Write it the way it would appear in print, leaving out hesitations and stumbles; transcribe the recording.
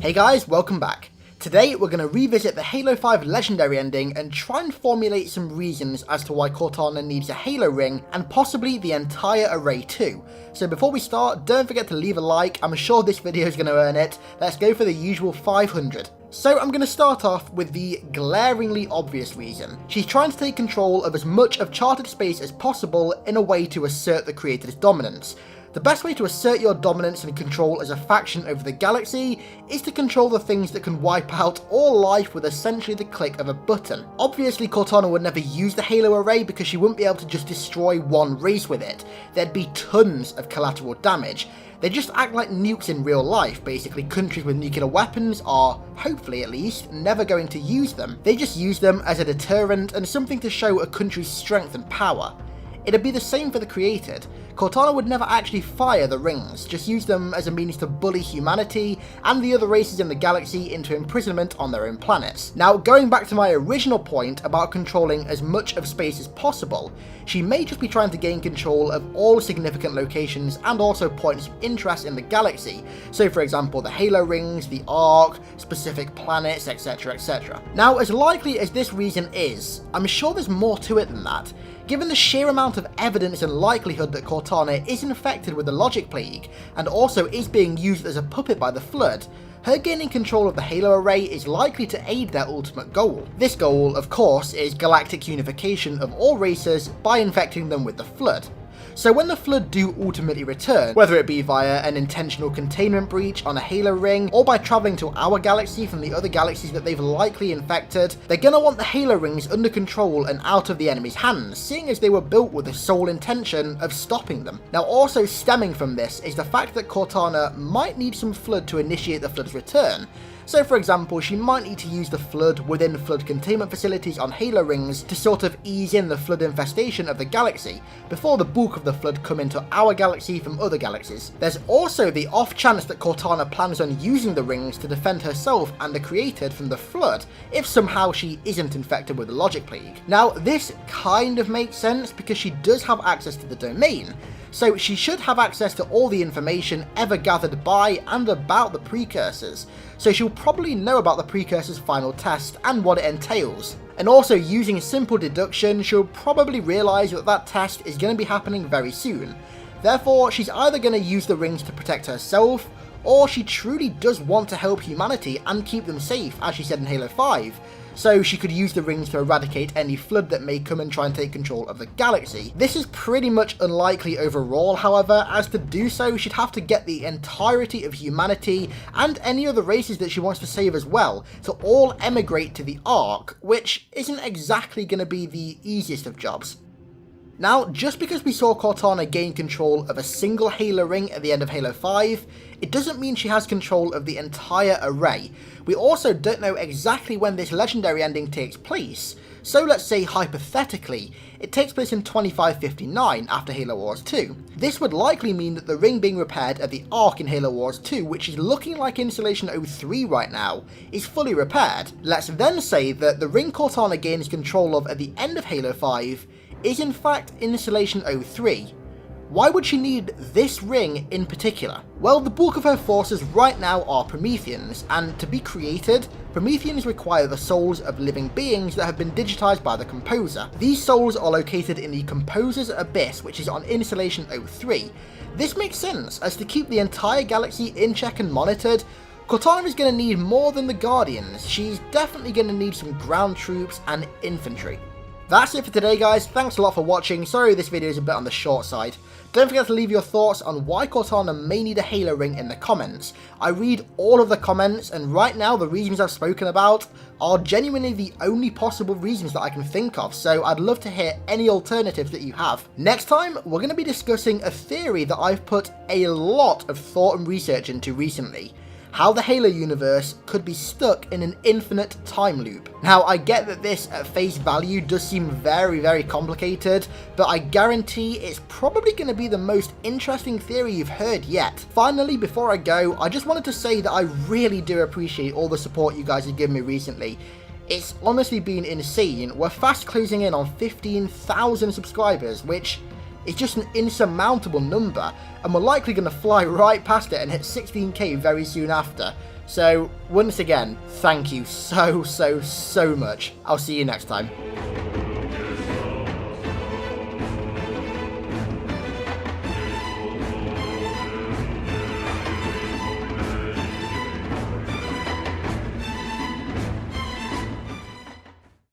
Hey guys, welcome back. Today we're going to revisit the Halo 5 Legendary ending and try and formulate some reasons as to why Cortana needs a Halo ring and possibly the entire array too. So before we start, don't forget to leave a like, I'm sure this video is going to earn it. Let's go for the usual 500. So I'm going to start off with the glaringly obvious reason. She's trying to take control of as much of charted space as possible in a way to assert the creator's dominance. The best way to assert your dominance and control as a faction over the galaxy is to control the things that can wipe out all life with essentially the click of a button. Obviously Cortana would never use the Halo array because she wouldn't be able to just destroy one race with it. There'd be tons of collateral damage. They just act like nukes in real life. Basically, countries with nuclear weapons are, hopefully at least, never going to use them. They just use them as a deterrent and something to show a country's strength and power. It'd be the same for the created. Cortana would never actually fire the rings, just use them as a means to bully humanity and the other races in the galaxy into imprisonment on their own planets. Now, going back to my original point about controlling as much of space as possible, she may just be trying to gain control of all significant locations and also points of interest in the galaxy. So for example, the Halo rings, the Ark, specific planets, etc, etc. Now, as likely as this reason is, I'm sure there's more to it than that. Given the sheer amount of evidence and likelihood that Cortana is infected with the Logic Plague, and also is being used as a puppet by the Flood, her gaining control of the Halo array is likely to aid their ultimate goal. This goal, of course, is galactic unification of all races by infecting them with the Flood. So when the Flood do ultimately return, whether it be via an intentional containment breach on a Halo ring, or by travelling to our galaxy from the other galaxies that they've likely infected, they're gonna want the Halo rings under control and out of the enemy's hands, seeing as they were built with the sole intention of stopping them. Now, also stemming from this is the fact that Cortana might need some Flood to initiate the Flood's return. So for example, she might need to use the Flood within Flood containment facilities on Halo rings to sort of ease in the Flood infestation of the galaxy, before the bulk of the Flood come into our galaxy from other galaxies. There's also the off chance that Cortana plans on using the rings to defend herself and the created from the Flood, if somehow she isn't infected with the Logic Plague. Now, this kind of makes sense because she does have access to the domain, so she should have access to all the information ever gathered by and about the precursors, so she'll probably know about the precursor's final test and what it entails. And also, using simple deduction, she'll probably realise that that test is going to be happening very soon. Therefore, she's either going to use the rings to protect herself, or she truly does want to help humanity and keep them safe, as she said in Halo 5. So she could use the rings to eradicate any Flood that may come and try and take control of the galaxy. This is pretty much unlikely overall, however, as to do so she'd have to get the entirety of humanity and any other races that she wants to save as well to all emigrate to the Ark, which isn't exactly going to be the easiest of jobs. Now, just because we saw Cortana gain control of a single Halo ring at the end of Halo 5, it doesn't mean she has control of the entire array. We also don't know exactly when this legendary ending takes place, so let's say hypothetically, it takes place in 2559 after Halo Wars 2. This would likely mean that the ring being repaired at the Ark in Halo Wars 2, which is looking like Installation 03 right now, is fully repaired. Let's then say that the ring Cortana gains control of at the end of Halo 5 is in fact Installation 03. Why would she need this ring in particular? Well, the bulk of her forces right now are Prometheans, and to be created, Prometheans require the souls of living beings that have been digitized by the Composer. These souls are located in the Composer's Abyss, which is on Installation 03. This makes sense, as to keep the entire galaxy in check and monitored, Cortana is going to need more than the Guardians. She's definitely going to need some ground troops and infantry. That's it for today, guys. Thanks a lot for watching. Sorry this video is a bit on the short side. Don't forget to leave your thoughts on why Cortana may need a Halo ring in the comments. I read all of the comments, and right now the reasons I've spoken about are genuinely the only possible reasons that I can think of, so I'd love to hear any alternatives that you have. Next time, we're going to be discussing a theory that I've put a lot of thought and research into recently. How the Halo universe could be stuck in an infinite time loop. Now, I get that this at face value does seem very, very complicated, but I guarantee it's probably going to be the most interesting theory you've heard yet. Finally, before I go, I just wanted to say that I really do appreciate all the support you guys have given me recently. It's honestly been insane. We're fast closing in on 15,000 subscribers, which is just an insurmountable number, and we're likely going to fly right past it and hit 16k very soon after. So once again, thank you so much. I'll see you next time.